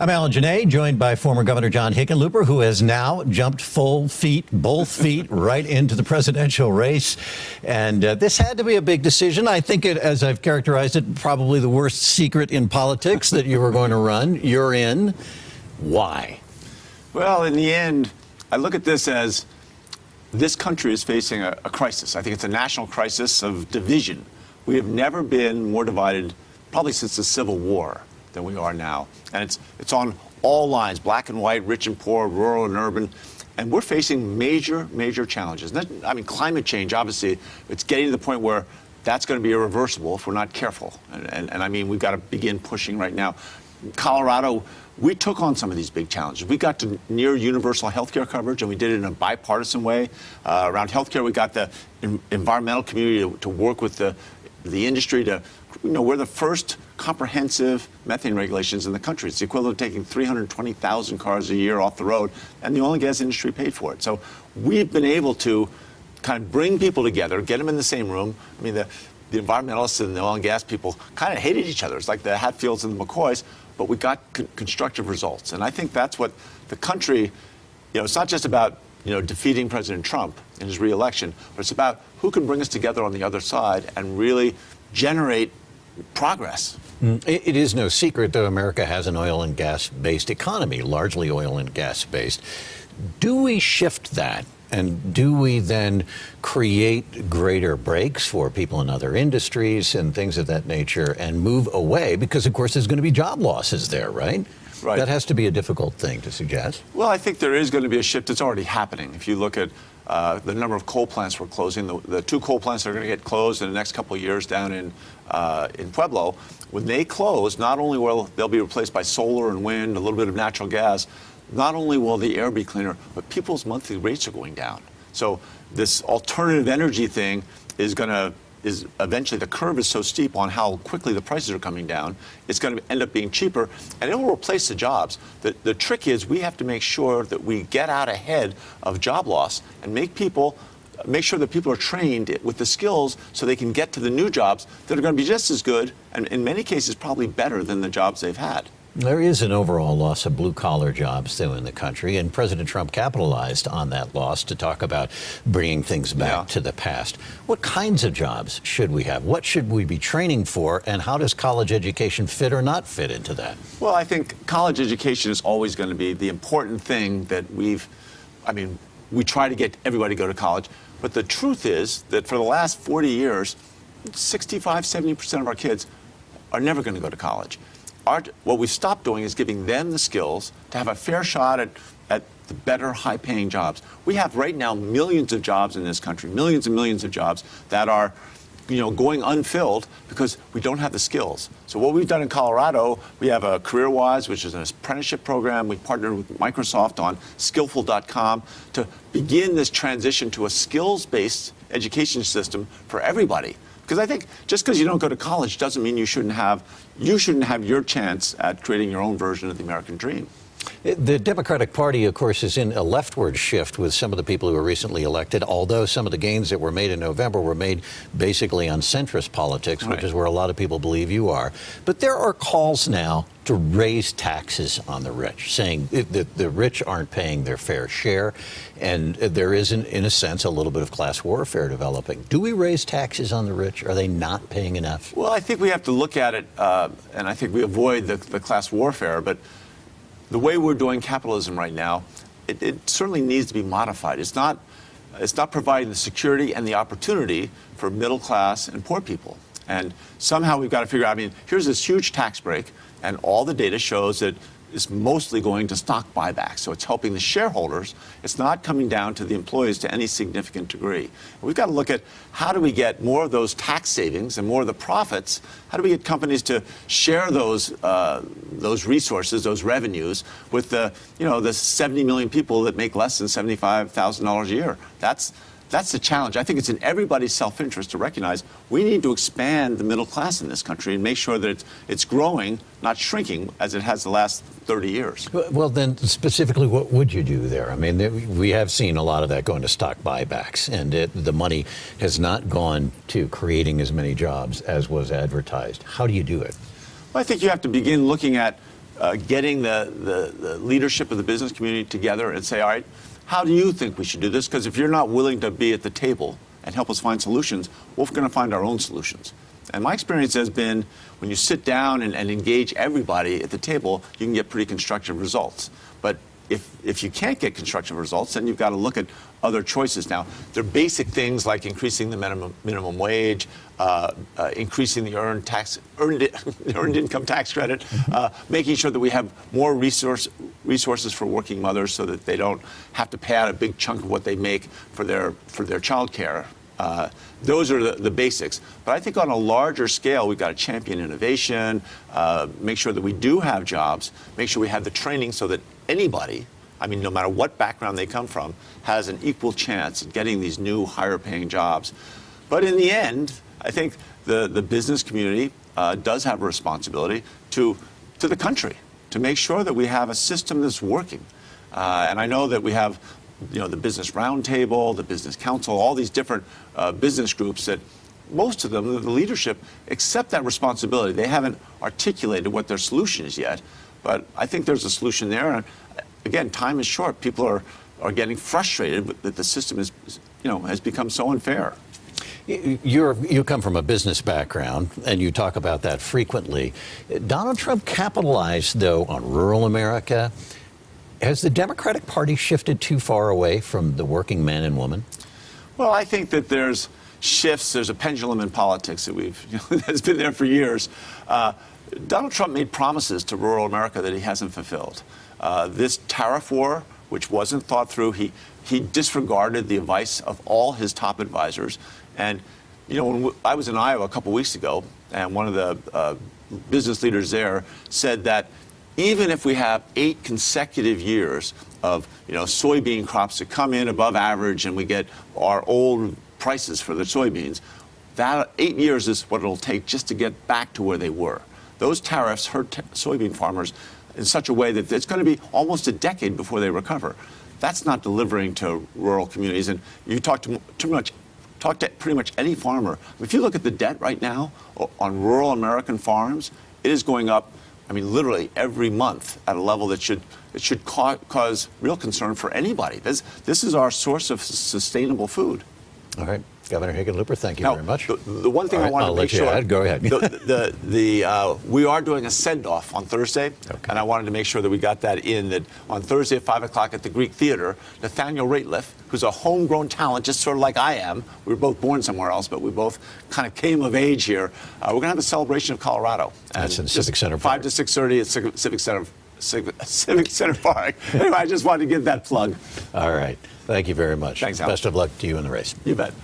I'm Alan Gionet, joined by former Governor John Hickenlooper, who has now jumped both feet, right into the presidential race. And this had to be a big decision. I think it, as I've characterized it, probably the worst secret in politics that you were going to run. You're in. Why? Well, in the end, I look at this as this country is facing a crisis. I think it's a national crisis of division. We have never been more divided, probably since the Civil War, than we are now. And it's on all lines, black and white, rich and poor, rural and urban. And we're facing major, major challenges. I mean, climate change, obviously, it's getting to the point where that's going to be irreversible if we're not careful. And I mean, we've got to begin pushing right now. In Colorado, we took on some of these big challenges. We got to near universal health care coverage, and we did it in a bipartisan way. Around health care, we got the environmental community to work with the industry to, we're the first comprehensive methane regulations in the country. It's the equivalent of taking 320,000 cars a year off the road, and the oil and gas industry paid for it. So we've been able to kind of bring people together, get them in the same room. I mean, the environmentalists and the oil and gas people kind of hated each other. It's like the Hatfields and the McCoys, but we got constructive results. And I think that's what the country, it's not just about defeating President Trump in his re-election, but it's about who can bring us together on the other side and really generate progress. It is no secret, though, America has an oil and gas-based economy, largely oil and gas-based. Do we shift that? And do we then create greater breaks for people in other industries and things of that nature and move away? Because, of course, there's going to be job losses there, right? Right. That has to be a difficult thing to suggest. Well, I think there is going to be a shift. It's already happening. If you look at the number of coal plants we're closing, the two coal plants that are going to get closed in the next couple of years down in Pueblo, when they close, not only will they'll be replaced by solar and wind, a little bit of natural gas, not only will the air be cleaner, but people's monthly rates are going down. So this alternative energy thing is eventually, the curve is so steep on how quickly the prices are coming down, it's going to end up being cheaper, and it will replace the jobs. The trick is we have to make sure that we get out ahead of job loss and make sure that people are trained with the skills so they can get to the new jobs that are going to be just as good, and in many cases probably better than the jobs they've had. There is an overall loss of blue-collar jobs, though, in the country, and President Trump capitalized on that loss to talk about bringing things back to the past. What kinds of jobs should we have? What should we be training for, and how does college education fit or not fit into that? Well, I think college education is always going to be the important thing that we try to get everybody to go to college, but the truth is that for the last 40 years, 65–70% of our kids are never going to go to college. What we've stopped doing is giving them the skills to have a fair shot at the better, high-paying jobs. We have right now millions of jobs in this country, millions and millions of jobs that are going unfilled because we don't have the skills. So what we've done in Colorado, we have a CareerWise, which is an apprenticeship program. We partnered with Microsoft on Skillful.com to begin this transition to a skills-based education system for everybody. Because I think just because you don't go to college doesn't mean you shouldn't have your chance at creating your own version of the American dream. The Democratic Party, of course, is in a leftward shift with some of the people who were recently elected, although some of the gains that were made in November were made basically on centrist politics, which is where a lot of people believe you are. But there are calls now to raise taxes on the rich, saying that the rich aren't paying their fair share, and there is, in a sense, a little bit of class warfare developing. Do we raise taxes on the rich? Are they not paying enough? Well, I think we have to look at it, and I think we avoid the class warfare, but the way we're doing capitalism right now, it certainly needs to be modified. It's not providing the security and the opportunity for middle class and poor people. And somehow we've got to figure out, here's this huge tax break, and all the data shows that it's mostly going to stock buybacks. So it's helping the shareholders. It's not coming down to the employees to any significant degree. And we've got to look at how do we get more of those tax savings and more of the profits? How do we get companies to share those resources, those revenues, with the 70 million people that make less than $75,000 a year? That's the challenge. I think it's in everybody's self-interest to recognize we need to expand the middle class in this country and make sure that it's growing, not shrinking, as it has the last 30 years. Well, then, specifically, what would you do there? We have seen a lot of that going to stock buybacks, and the money has not gone to creating as many jobs as was advertised. How do you do it? Well, I think you have to begin looking at getting the leadership of the business community together and say, all right, how do you think we should do this? Because if you're not willing to be at the table and help us find solutions, we're going to find our own solutions. And my experience has been when you sit down and engage everybody at the table, you can get pretty constructive results. But if you can't get constructive results, then you've got to look at other choices. Now, there are basic things like increasing the minimum wage, increasing the earned income tax credit, making sure that we have more resources for working mothers so that they don't have to pay out a big chunk of what they make for their child care. Those are the basics. But I think on a larger scale, we've got to champion innovation, make sure that we do have jobs, make sure we have the training so that anybody, I mean, no matter what background they come from, has an equal chance at getting these new, higher-paying jobs. But in the end, I think the business community does have a responsibility to the country to make sure that we have a system that's working. And I know that we have the Business Roundtable, the Business Council, all these different business groups that most of them, the leadership, accept that responsibility. They haven't articulated what their solution is yet, but I think there's a solution there. And again, time is short. People are getting frustrated that the system is, has become so unfair. You come from a business background, and you talk about that frequently. Donald Trump capitalized, though, on rural America. Has the Democratic Party shifted too far away from the working man and woman? Well, I think that there's shifts. There's a pendulum in politics that that's been there for years. Donald Trump made promises to rural America that he hasn't fulfilled. This tariff war, which wasn't thought through, he disregarded the advice of all his top advisors. And, when I was in Iowa a couple weeks ago, and one of the business leaders there said that even if we have 8 consecutive years of soybean crops that come in above average and we get our old prices for the soybeans, that 8 years is what it'll take just to get back to where they were. Those tariffs hurt soybean farmers in such a way that it's going to be almost a decade before they recover. That's not delivering to rural communities. And you talk to pretty much any farmer. If you look at the debt right now on rural American farms, it is going up, literally every month at a level that should cause real concern for anybody. This is our source of sustainable food. All right. Governor Hickenlooper, thank you very much. The one thing I want to make sure, go ahead. We are doing a send-off on Thursday, and I wanted to make sure that we got that in, that on Thursday at 5 o'clock at the Greek Theater, Nathaniel Rateliff, who's a homegrown talent, just sort of like I am. We were both born somewhere else, but we both kind of came of age here. We're going to have a celebration of Colorado. That's in Civic Center Park. 5 to 6:30 at Civic Center Park. Anyway, I just wanted to give that plug. All right. Thank you very much. Thanks, Al. Best of luck to you in the race. You bet.